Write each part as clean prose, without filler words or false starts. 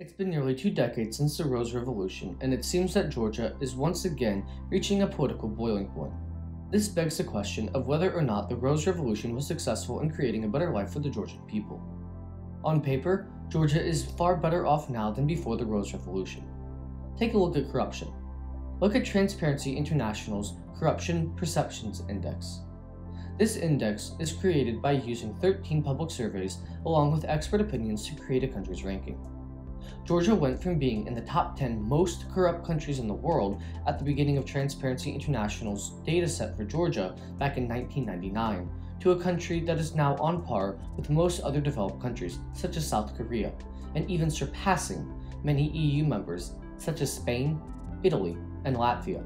It's been nearly 2 decades since the Rose Revolution, and it seems that Georgia is once again reaching a political boiling point. This begs the question of whether or not the Rose Revolution was successful in creating a better life for the Georgian people. On paper, Georgia is far better off now than before the Rose Revolution. Take a look at corruption. Look at Transparency International's Corruption Perceptions Index. This index is created by using 13 public surveys along with expert opinions to create a country's ranking. Georgia went from being in the top 10 most corrupt countries in the world at the beginning of Transparency International's dataset for Georgia back in 1999 to a country that is now on par with most other developed countries such as South Korea, and even surpassing many EU members such as Spain, Italy, and Latvia.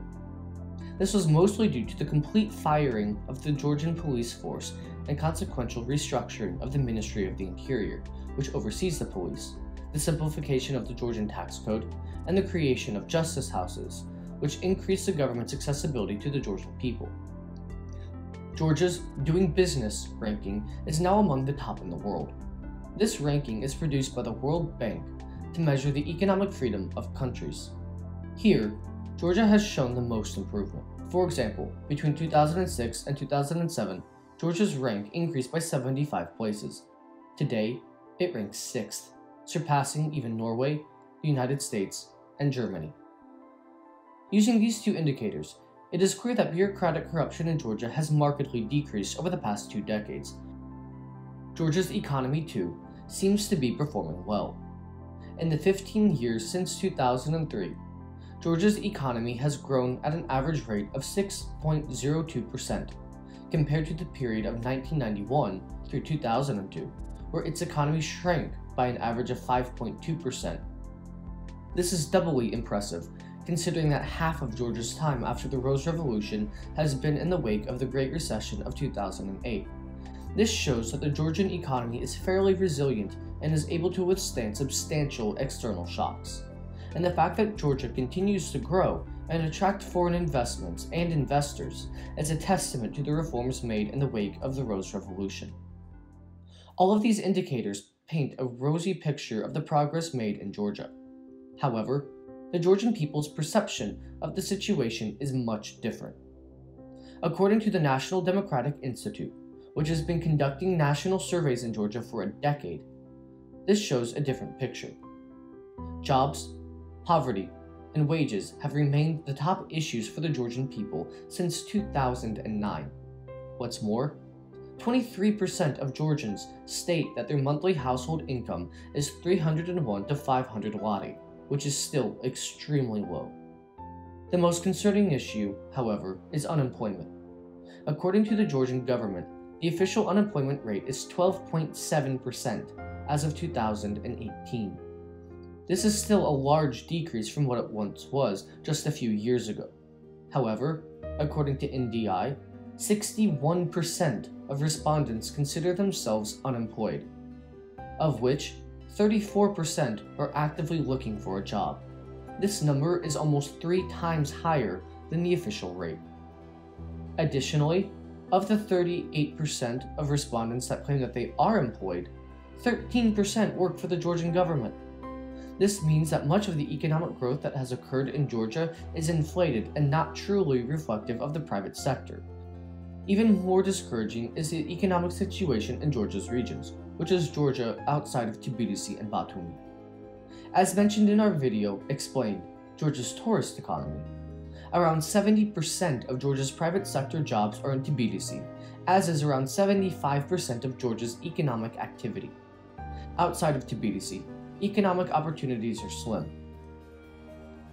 This was mostly due to the complete firing of the Georgian police force and consequential restructuring of the Ministry of the Interior, which oversees the police, the simplification of the Georgian tax code, and the creation of justice houses, which increased the government's accessibility to the Georgian people. Georgia's Doing Business ranking is now among the top in the world. This ranking is produced by the World Bank to measure the economic freedom of countries. Here, Georgia has shown the most improvement. For example, between 2006 and 2007, Georgia's rank increased by 75 places. Today, it ranks 6th, surpassing even Norway, the United States, and Germany. Using these two indicators, it is clear that bureaucratic corruption in Georgia has markedly decreased over the past 2 decades. Georgia's economy, too, seems to be performing well. In the 15 years since 2003, Georgia's economy has grown at an average rate of 6.02%, compared to the period of 1991 through 2002, where its economy shrank by an average of 5.2%. This is doubly impressive, considering that half of Georgia's time after the Rose Revolution has been in the wake of the Great Recession of 2008. This shows that the Georgian economy is fairly resilient and is able to withstand substantial external shocks. And the fact that Georgia continues to grow and attract foreign investments and investors is a testament to the reforms made in the wake of the Rose Revolution. All of these indicators paint a rosy picture of the progress made in Georgia. However, the Georgian people's perception of the situation is much different. According to the National Democratic Institute, which has been conducting national surveys in Georgia for a decade, this shows a different picture. Jobs, poverty, and wages have remained the top issues for the Georgian people since 2009. What's more, 23% of Georgians state that their monthly household income is 301 to 500 lari, which is still extremely low. The most concerning issue, however, is unemployment. According to the Georgian government, the official unemployment rate is 12.7% as of 2018. This is still a large decrease from what it once was just a few years ago. However, according to NDI, 61% of respondents consider themselves unemployed, of which 34% are actively looking for a job. This number is almost 3 times higher than the official rate. Additionally, of the 38% of respondents that claim that they are employed, 13% work for the Georgian government. This means that much of the economic growth that has occurred in Georgia is inflated and not truly reflective of the private sector. Even more discouraging is the economic situation in Georgia's regions, which is Georgia outside of Tbilisi and Batumi. As mentioned in our video explained, Georgia's tourist economy, around 70% of Georgia's private sector jobs are in Tbilisi, as is around 75% of Georgia's economic activity. Outside of Tbilisi, economic opportunities are slim.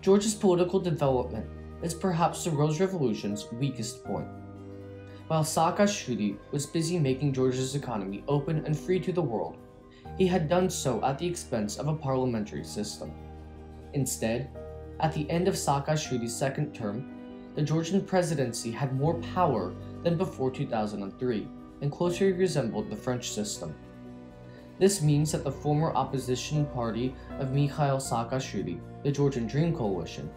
Georgia's political development is perhaps the Rose Revolution's weakest point. While Saak'ashvili was busy making Georgia's economy open and free to the world, he had done so at the expense of a parliamentary system. Instead, at the end of Saak'ashvili's second term, the Georgian presidency had more power than before 2003 and closely resembled the French system. This means that the former opposition party of Mikhail Saak'ashvili, the Georgian Dream Coalition,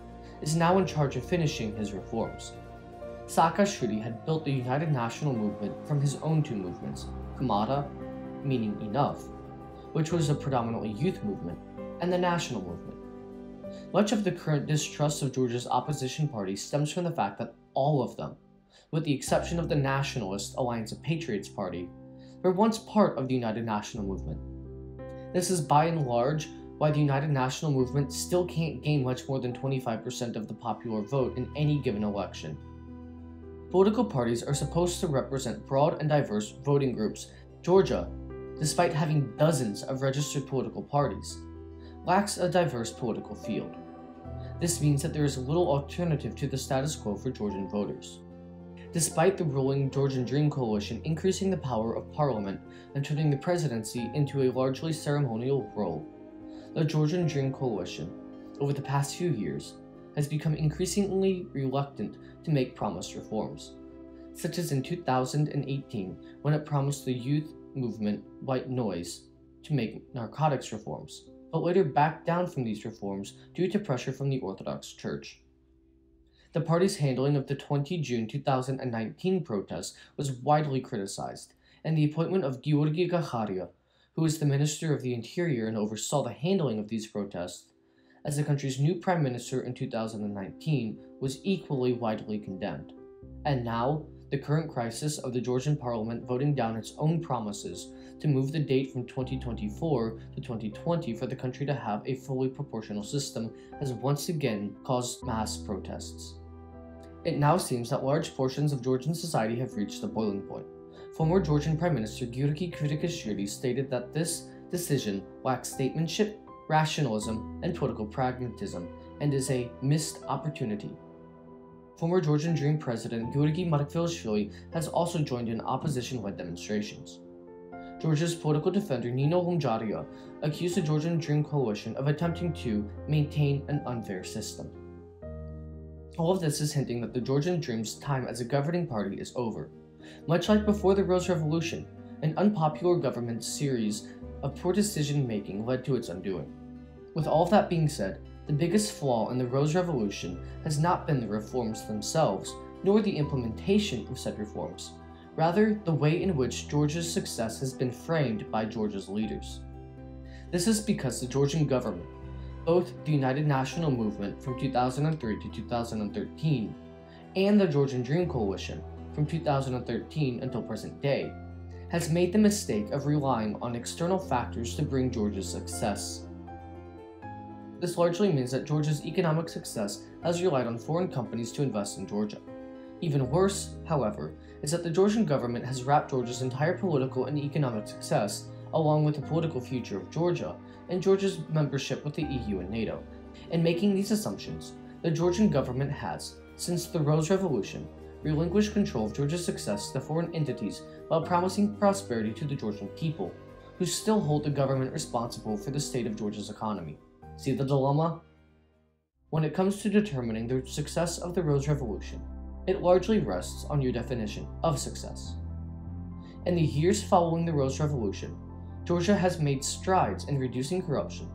is now in charge of finishing his reforms. Saak'ashvili had built the United National Movement from his own 2 movements, Kamata, meaning enough, which was a predominantly youth movement, and the national movement. Much of the current distrust of Georgia's opposition parties stems from the fact that all of them, with the exception of the Nationalist Alliance of Patriots Party, were once part of the United National Movement. This is by and large why the United National Movement still can't gain much more than 25% of the popular vote in any given election. Political parties are supposed to represent broad and diverse voting groups. Georgia, despite having dozens of registered political parties, lacks a diverse political field. This means that there is little alternative to the status quo for Georgian voters. Despite the ruling Georgian Dream Coalition increasing the power of parliament and turning the presidency into a largely ceremonial role, the Georgian Dream Coalition, over the past few years, has become increasingly reluctant to make promised reforms, such as in 2018 when it promised the youth movement White Noise to make narcotics reforms, but later backed down from these reforms due to pressure from the Orthodox Church. The party's handling of the 20 June 2019 protests was widely criticized, and the appointment of Georgian, who was the Minister of the Interior and oversaw the handling of these protests, as the country's new Prime Minister in 2019 was equally widely condemned. And now, the current crisis of the Georgian parliament voting down its own promises to move the date from 2024 to 2020 for the country to have a fully proportional system has once again caused mass protests. It now seems that large portions of Georgian society have reached the boiling point. Former Georgian Prime Minister Demokratizatsiya stated that this decision lacks statesmanship, rationalism, and political pragmatism, and is a missed opportunity. Former Georgian Dream President Demokratizatsiya has also joined in opposition-led demonstrations. Georgia's political defender Nino Lungaria accused the Georgian Dream Coalition of attempting to maintain an unfair system. All of this is hinting that the Georgian Dream's time as a governing party is over. Much like before the Rose Revolution, an unpopular government series of poor decision-making led to its undoing. With all of that being said, the biggest flaw in the Rose Revolution has not been the reforms themselves, nor the implementation of said reforms, rather the way in which Georgia's success has been framed by Georgia's leaders. This is because the Georgian government, both the United National Movement from 2003 to 2013 and the Georgian Dream Coalition from 2013 until present day, has made the mistake of relying on external factors to bring Georgia's success. This largely means that Georgia's economic success has relied on foreign companies to invest in Georgia. Even worse, however, is that the Georgian government has wrapped Georgia's entire political and economic success, along with the political future of Georgia, in Georgia's membership with the EU and NATO. In making these assumptions, the Georgian government has, since the Rose Revolution, relinquished control of Georgia's success to foreign entities while promising prosperity to the Georgian people, who still hold the government responsible for the state of Georgia's economy. See the dilemma? When it comes to determining the success of the Rose Revolution, it largely rests on your definition of success. In the years following the Rose Revolution, Georgia has made strides in reducing corruption,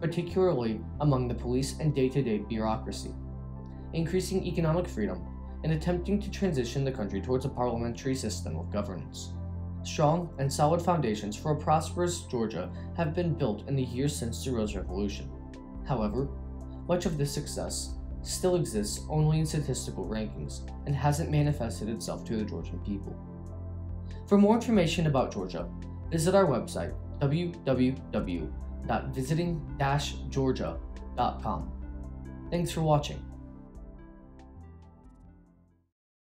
particularly among the police and day-to-day bureaucracy, increasing economic freedom, and attempting to transition the country towards a parliamentary system of governance. Strong and solid foundations for a prosperous Georgia have been built in the years since the Rose Revolution. However, much of this success still exists only in statistical rankings and hasn't manifested itself to the Georgian people. For more information about Georgia, visit our website www.visiting-georgia.com. Thanks for watching.